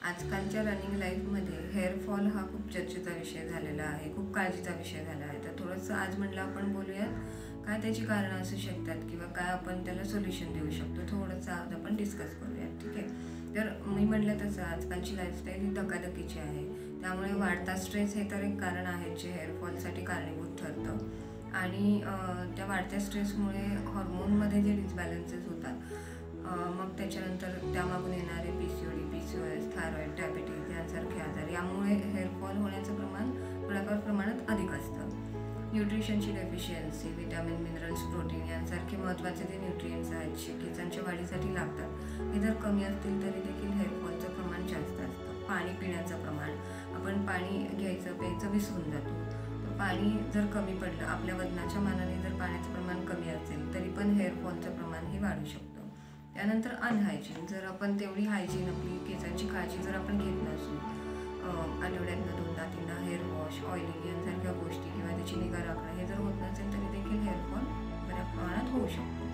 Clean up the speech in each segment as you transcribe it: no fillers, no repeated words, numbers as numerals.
आजकालच्या रनिंग लाईफमध्ये हेअरफॉल हा खूप चर्चेचा विषय झालेला आहे, खूप काळजीचा विषय झाला आहे. तर थोडंसं आज म्हटलं आपण बोलूयात काय त्याची कारणं असू शकतात किंवा काय आपण त्याला सोल्युशन देऊ शकतो, थोडंसं आज आपण डिस्कस करूयात. ठीक आहे. तर मी म्हटलं तसं आजकालची लाईफस्टाईल ही धकाधकीची आहे, त्यामुळे वाढता स्ट्रेस हे तर एक कारण आहे जे हेअरफॉलसाठी कारणीभूत ठरतं. आणि त्या वाढत्या स्ट्रेसमुळे हॉर्मोनमध्ये जे डिसबॅलन्सेस होतात, मग त्याच्यानंतर त्यामागून येणारे PCOD, PCOS, थायरॉईड, डायबिटीज यांसारखे आजार, यामुळे हेअरफॉल होण्याचं प्रमाण थोड्याफार प्रमाणात अधिक असतं. न्यूट्रिशनची डेफिशियन्सी, विटॅमिन, मिनरल्स, प्रोटीन यांसारखे महत्त्वाचे जे न्यूट्रिएंट्स आहेत जे केसांच्या वाढीसाठी लागतात, हे जर कमी असतील तरी देखील हेअरफॉलचं प्रमाण जास्त असतं. पाणी पिण्याचं प्रमाण, आपण पाणी घ्यायचं प्यायचं विसरून जातो. तर पाणी जर कमी पडलं, आपल्या वजनाच्या मानाने जर पाण्याचं प्रमाण कमी असेल तरी पण हेअरफॉलचं प्रमाण हे वाढू शकतं. त्यानंतर अनहायजीन, जर आपण तेवढी हायजीन आपली केसांची काळजी जर आपण घेत नसू, आठवड्यातनं 2-3दा हेअर वॉश, ऑइलिंग यांसारख्या गोष्टी किंवा त्याची निगा राखणं हे जर होत नसेल तरी देखील हेअरफॉल बऱ्या प्रमाणात होऊ शकतो.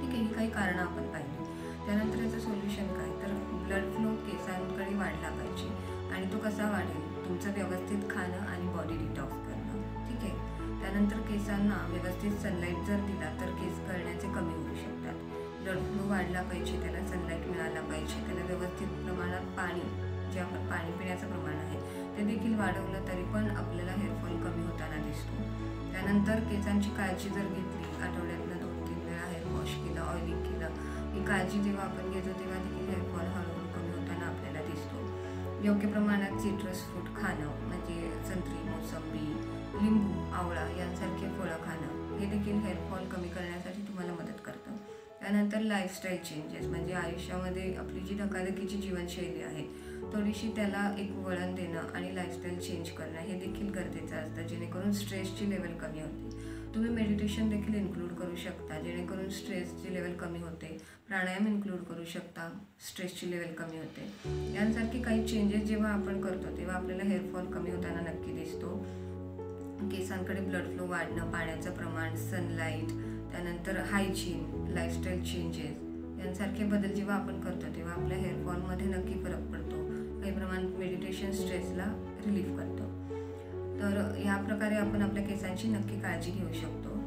ठीक आहे, ही काही कारणं आपण पाहिली. त्यानंतर याचं सोल्युशन काय, तर ब्लड फ्लो केसांकडे वाढला पाहिजे. आणि तो कसा वाढेल, तुमचं व्यवस्थित खाणं आणि बॉडी डिटॉक्स करणं. ठीक आहे. त्यानंतर केसांना व्यवस्थित सनलाईट जर दिला तर केस गळण्याचे कमी होऊ शकतात. ब्लड फ्लो वाढला पाहिजे, त्याला सनलाईट मिळाला पाहिजे, त्याला व्यवस्थित प्रमाणात पाणी, जे आपण पाणी पिण्याचं प्रमाण आहे ते देखील वाढवलं तरी पण आपल्याला हेअरफॉल कमी होताना दिसतो. त्यानंतर केसांची काळजी जर घेतली, आठवड्यातनं 2-3 वेळा हेअर वॉश केलं, ऑइलिंग केलं, ही काळजी जेव्हा आपण घेतो तेव्हा देखील हेअरफॉल हळूहळू कमी होताना आपल्याला दिसतो. योग्य प्रमाणात सिट्रस फ्रूट खाणं, म्हणजे संत्री, मोसंबी, लिंबू, आवळा यांसारखे फळं खाणं, हे देखील हेअरफॉल कमी करण्यासाठी तुम्हाला मदत करतं. त्यानंतर लाईफस्टाईल चेंजेस, म्हणजे आयुष्यामध्ये आपली जी धकाधकीची जीवनशैली आहे थोडीशी त्याला एक वळण देणं आणि लाईफस्टाईल चेंज करणं हे देखील गरजेचं असतं, जेणेकरून स्ट्रेसची लेवल कमी होते. तुम्ही मेडिटेशन देखील इन्क्लूड करू शकता, जेणेकरून स्ट्रेसची लेवल कमी होते. प्राणायाम इन्क्लूड करू शकता, स्ट्रेसची लेवल कमी होते. यांसारखे काही चेंजेस जेव्हा आपण करतो तेव्हा आपल्याला हेअरफॉल कमी होताना नक्की दिसतो. केसांकडे ब्लड फ्लो वाढणं, पाण्याचं प्रमाण, सनलाईट, त्यानंतर हायजीन, लाईफस्टाईल चेंजेस यांसारखे बदल जेव्हा आपण करतो तेव्हा आपल्या हेअरफॉलमध्ये नक्की फरक पडतो. काही प्रमाणात मेडिटेशन स्ट्रेसला रिलीफ करतो. तर ह्या प्रकारे आपण आपल्या केसांची नक्की काळजी घेऊ शकतो.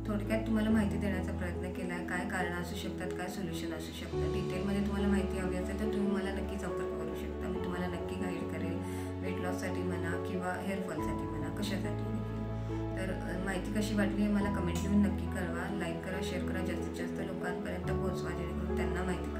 थोडक्यात तुम्हाला माहिती देण्याचा प्रयत्न केला आहे, काय कारणं असू शकतात, काय सोल्युशन असू शकतं. डिटेलमध्ये तुम्हाला माहिती हवी असेल तर तुम्ही मला नक्की संपर्क करू शकता. मी तुम्हाला नक्की गाईड करेल, वेट लॉससाठी म्हणा किंवा हेअरफॉलसाठी म्हणा, कशासाठी देखील. तर माहिती कशी वाटली हे मला कमेंट लिहून नक्की कळवा. लाईक करा, शेअर करा, जास्तीत जास्त लोकांपर्यंत पोहोचवा, जेणेकरून त्यांना माहिती